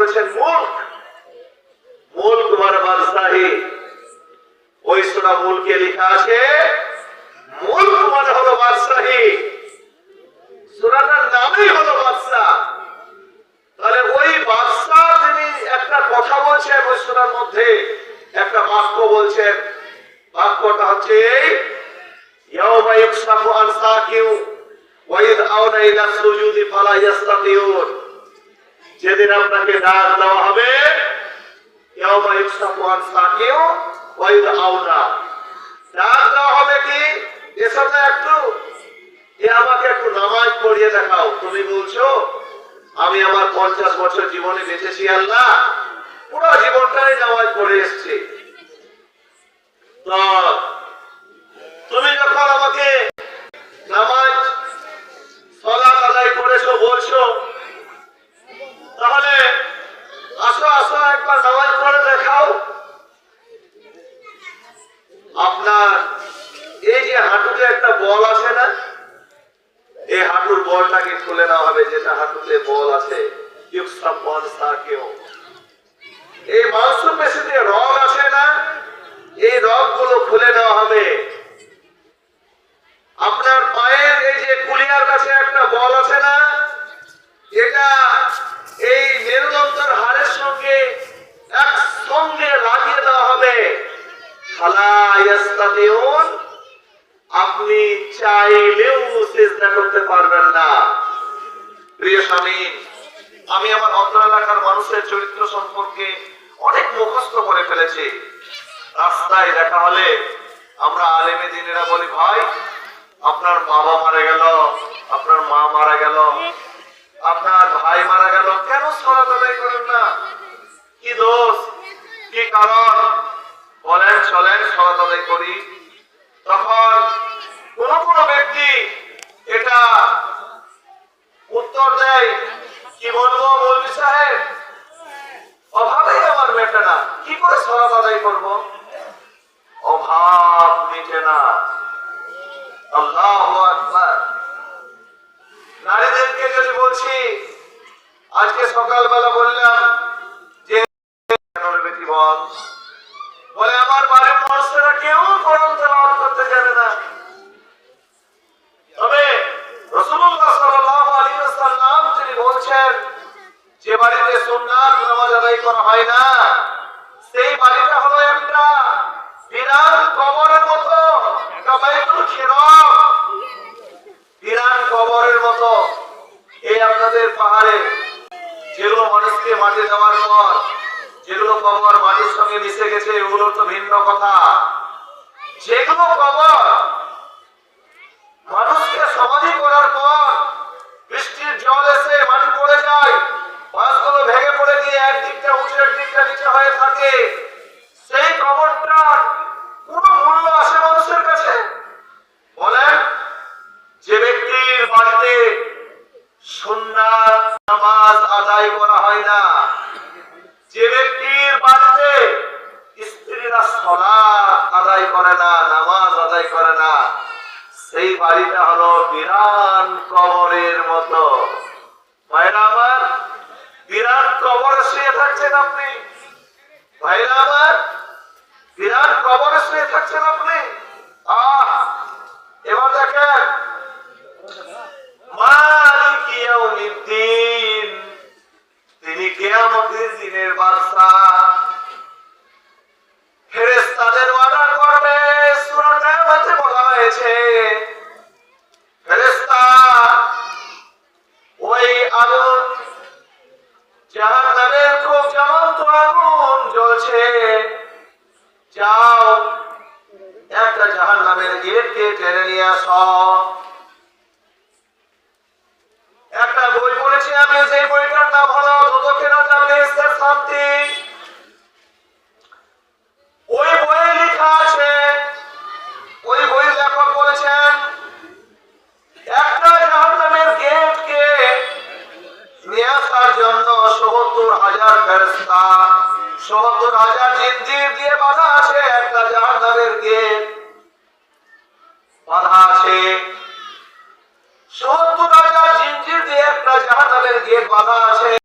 করেছেন মুলক, মুলক মানে বাদশাহী। ওই সূরা মুলকে লেখা আছে মুলক মানে হলো বাদশাহী, সূরাটার নামই হলো বাদশাহ। তাহলে ওই বাদশাহ তিনি একটা কথা বলছেন ওই সূরার মধ্যে, একটা বাক্য বলছেন। বাক্যটা হচ্ছে এই, ইয়াউমা ইউকশাফু আন সাকিউ ওয়া ইযআউনা ইলা সুজুদি ফালা ইস্তাতিউন। যেদিন আপনাকে ডাক দেওয়া হবে, ইয়াউমা ইউকশাফু আন সাকিউ ওয়া ইযআউনা, ডাক দেওয়া হবে কি এসব না একটু আমাকে একটু নামাজ পড়িয়ে দেখাও। তুমি বলছো আমি আমার 50 বছর জীবনে বেঁচেছি, আল্লাহ পুরো জীবনটাই নামাজ পড়ে এসেছি। তো তুমি যখন আমাকে নামাজ সালাত আদায় করেছো বলছো, তাহলে আসো আসো একবার নামাজ পড়ে দেখাও। আপনার এই যে হাঁটুতে একটা বল আছে না, এই হাঁটুর বলটাকে খুলে নেওয়া হবে, যেটা হাঁটুতে বল আছে। এই মাংসপেশিতে রগ আছে না, এই রগ গুলো খুলে নেওয়া হবে। আপনার পায়ের এই যে কুলিয়ার কাছে একটা বল আছে না, এটা এই মেরুদণ্ডের হাড়ের সঙ্গে একসঙ্গে লাগিয়ে দেওয়া হবে। ফালা ইস্তাতিউন, আপনি চাইলেও সিজদা করতে পারবেন না। প্রিয় স্বামী, আমি আমার অত্র এলাকার মানুষের চরিত্র সম্পর্কে অনেক মুখস্থ করে ফেলেছি। রাস্তায় দেখা হলে আমরা আলেমে দিনেরা বলি, ভাই আপনার বাবা মারা গেল, আপনার মা মারা গেল, আপনার ভাই মারা গেল, কেন সালাত আদায় করেন না? কি দোষ, কি কারণ বলেন, চলেন সালাত আদায় করি। তখন কোন কোন ব্যক্তি এটা উত্তর দেয়, কি বলবো মৌলভী সাহেব, অভাবেই আমার মেটে না, কি করে সালাত আদায় করবো? অভাব মিটে না। আল্লাহু আকবার। নারীদেরকে যদি বলছি, আজকে সকালবেলা বললাম যে বেটি বল, বলে আমার বাড়ির মানুষেরা কেউ কোরআন তেলাওয়াত করতে জানে না। তবে রাসূলুল্লাহ সাল্লাল্লাহু আলাইহি ওয়াসাল্লাম যিনি বলছেন যে বাড়িতে সুন্নাত নামাজ আদায় করা হয় না, সেই বাড়িটা হলো একটা বিরান কবরের মতো, কাবাইতুল খিরাম, বিরান কবরের মতো। এই আপনাদের পাহাড়ে যেগুলো মানুষকে মাটি দেওয়ার পর যেগুলো কবর মাটির সঙ্গে মিশে গেছে, এগুলো তো ভিন্ন কথা। যেগুলো কবর মানুষকে সমাধি করার পর বৃষ্টির জল এসে মাটি পড়ে যায়, বাঁশগুলো ভেঙে পড়ে গিয়ে একদিকটা উঁচু একদিকটা নিচে হয়ে থাকে, সেই কবরটার কোনো মূল্য আসে মানুষের কাছে? বলেন, যে ব্যক্তির বাড়িতে সুন্নাত নামাজ আদায় করা হয় না, যে ব্যক্তির বাড়িতে স্ত্রীরা সালাত আদায় করে না, নামাজ আদায় করে না, সেই বাড়িটা হলো বিরান কবরের মতো। ভাইরা আমার, বিরান কবরে শুয়ে থাকছেন আপনি, ভাইরা আমার, বিরান কবরে শুয়ে থাকছেন আপনি। এবার দেখেন, মালিক ইয়াউমিদ্দিন, তিনি কিয়ামতের দিনের বাদশা। ফেরেশতাদের অর্ডার করবে। সূরা কিয়ামতে বলা হয়েছে ফেরেশতা ওই আগুন, জাহান্নামের খুব জ্বলন্ত আগুন জ্বলছে, যাও একটা জাহান্নামের গেটকে টেনে নিয়ে আসো। একটা বই পড়েছি আমি, সেই বইটার নাম হলো দোজখের আযাব বেহেশতের শান্তি। ওই বইয়ে লেখা আছে, ওই বইয়ের লেখক বলেছেন একটা জাহান্নামের গেটকে নিয়ে আসার জন্য ৭০,০০০ ফেরেশতা, ৭০,০০০ জিনজির দিয়ে বাঁধা আছে। একটা জাহান্নামের গেট বাঁধা আছে, ৭০,০০০ জিনজির দিয়ে একটা জাহান্নামের গেট বাঁধা আছে।